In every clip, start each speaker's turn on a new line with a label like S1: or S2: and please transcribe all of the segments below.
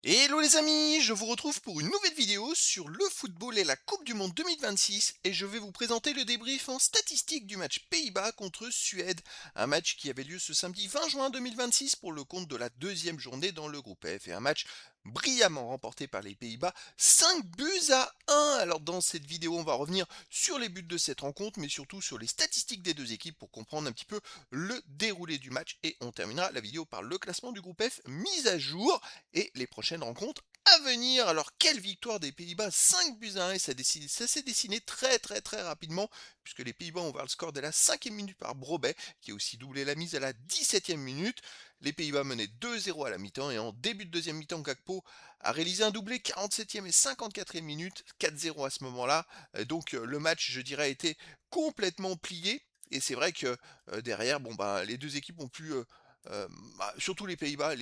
S1: Hello les amis, je vous retrouve pour une nouvelle vidéo sur le football et la Coupe du Monde 2026 et je vais vous présenter le débrief en statistique du match Pays-Bas contre Suède, un match qui avait lieu ce samedi 20 juin 2026 pour le compte de la deuxième journée dans le groupe F et un match brillamment remporté par les Pays-Bas, 5 buts à 1. Alors dans cette vidéo on va revenir sur les buts de cette rencontre mais surtout sur les statistiques des deux équipes pour comprendre un petit peu le déroulé du match et on terminera la vidéo par le classement du groupe F mis à jour et les prochaines rencontres à venir. Alors, quelle victoire des Pays-Bas, 5 buts à 1, et ça s'est dessiné très rapidement, puisque les Pays-Bas ont ouvert le score dès la 5e minute par Brobet, qui a aussi doublé la mise à la 17e minute. Les Pays-Bas menaient 2-0 à la mi-temps, et en début de deuxième mi-temps, Gakpo a réalisé un doublé 47e et 54e minute, 4-0 à ce moment-là. Donc le match, je dirais, a été complètement plié. Et c'est vrai que derrière, bon, bah, les deux équipes ont pu surtout les Pays-Bas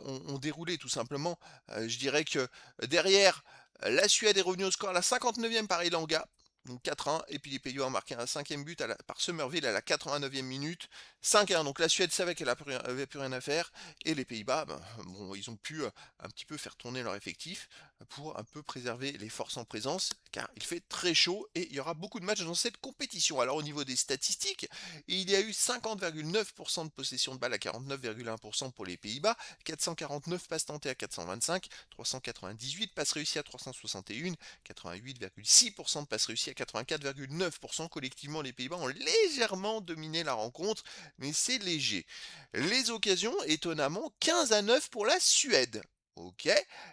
S1: ont déroulé tout simplement. Je dirais que derrière, la Suède est revenue au score à la 59e par Elanga, donc 4-1, et puis les Pays-Bas ont marqué un cinquième but par Somerville à la 89e minute, 5-1. Donc la Suède savait qu'elle avait plus rien à faire, et les Pays-Bas, ben, bon, ils ont pu un petit peu faire tourner leur effectif pour un peu préserver les forces en présence, car il fait très chaud et il y aura beaucoup de matchs dans cette compétition. Alors au niveau des statistiques, il y a eu 50,9% de possession de balle à 49,1% pour les Pays-Bas, 449 passes tentées à 425, 398 passes réussies à 361, 88,6% de passes réussies à 84,9%. Collectivement, les Pays-Bas ont légèrement dominé la rencontre, mais c'est léger. Les occasions, étonnamment, 15-9 pour la Suède. Ok.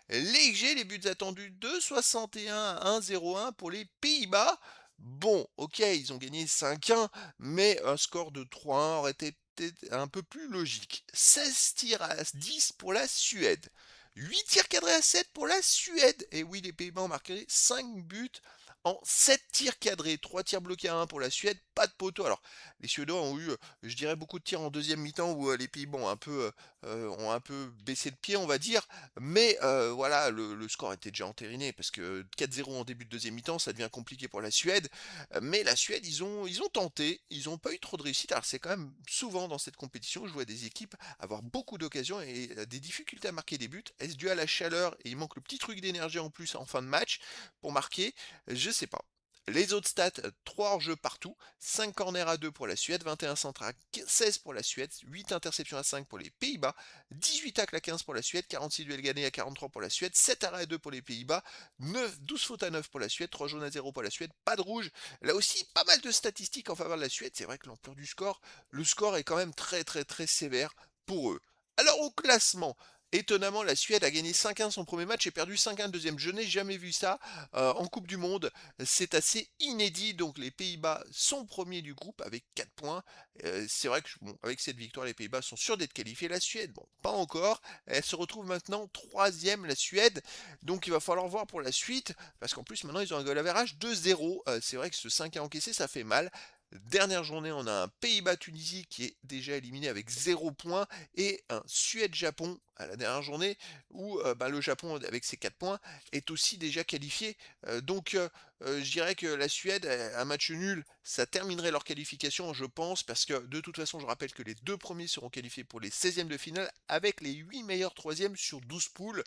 S1: Léger, les buts attendus de 61 à 1-0-1 pour les Pays-Bas. Bon, ok, ils ont gagné 5-1, mais un score de 3-1 aurait été peut-être un peu plus logique. 16 tirs à 10 pour la Suède. 8 tirs cadrés à 7 pour la Suède. Et oui, les Pays-Bas ont marqué 5 buts en 7 tirs cadrés. 3 tirs bloqués à 1 pour la Suède, pas de poteau. Alors, les Suédois ont eu, je dirais, beaucoup de tirs en deuxième mi-temps où les Pays-Bas ont un peu baissé de pied, on va dire. Mais voilà, le score était déjà entériné parce que 4-0 en début de deuxième mi-temps, ça devient compliqué pour la Suède. Mais la Suède, ils ont tenté, ils n'ont pas eu trop de réussite. Alors c'est quand même souvent dans cette compétition, je vois des équipes avoir beaucoup d'occasions et des difficultés à marquer des buts. Est-ce dû à la chaleur et il manque le petit truc d'énergie en plus en fin de match pour marquer? Je sais pas. Les autres stats, 3 hors-jeu partout, 5 corners à 2 pour la Suède, 21 centres à 16 pour la Suède, 8 interceptions à 5 pour les Pays-Bas, 18 tacles à 15 pour la Suède, 46 duels gagnés à 43 pour la Suède, 7 arrêts à 2 pour les Pays-Bas, 12 fautes à 9 pour la Suède, 3 jaunes à 0 pour la Suède, pas de rouge. Là aussi, pas mal de statistiques en faveur de la Suède. C'est vrai que l'ampleur du score, le score est quand même très sévère pour eux. Alors au classement, étonnamment, la Suède a gagné 5-1 son premier match et perdu 5-1 le deuxième. Je n'ai jamais vu ça en Coupe du Monde. C'est assez inédit. Donc les Pays-Bas sont premiers du groupe avec 4 points. C'est vrai que bon, avec cette victoire, les Pays-Bas sont sûrs d'être qualifiés. La Suède, bon, pas encore. Elle se retrouve maintenant troisième, la Suède. Donc il va falloir voir pour la suite. Parce qu'en plus, maintenant, ils ont un goal average de 0. C'est vrai que ce 5 à encaissé, ça fait mal. Dernière journée, on a un Pays-Bas-Tunisie qui est déjà éliminé avec 0 points et un Suède-Japon à la dernière journée où bah, le Japon, avec ses 4 points, est aussi déjà qualifié. Je dirais que la Suède, un match nul, ça terminerait leur qualification, je pense, parce que de toute façon, je rappelle que les deux premiers seront qualifiés pour les 16e de finale avec les 8 meilleurs troisièmes sur 12 poules.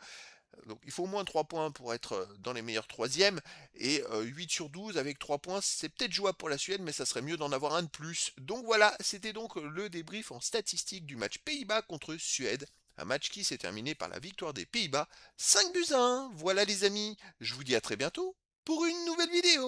S1: Donc il faut au moins 3 points pour être dans les meilleurs troisièmes. Et 8 sur 12 avec 3 points, c'est peut-être jouable pour la Suède, mais ça serait mieux d'en avoir un de plus. Donc voilà, c'était donc le débrief en statistique du match Pays-Bas contre Suède. Un match qui s'est terminé par la victoire des Pays-Bas, 5 buts à 1. Voilà les amis, je vous dis à très bientôt pour une nouvelle vidéo.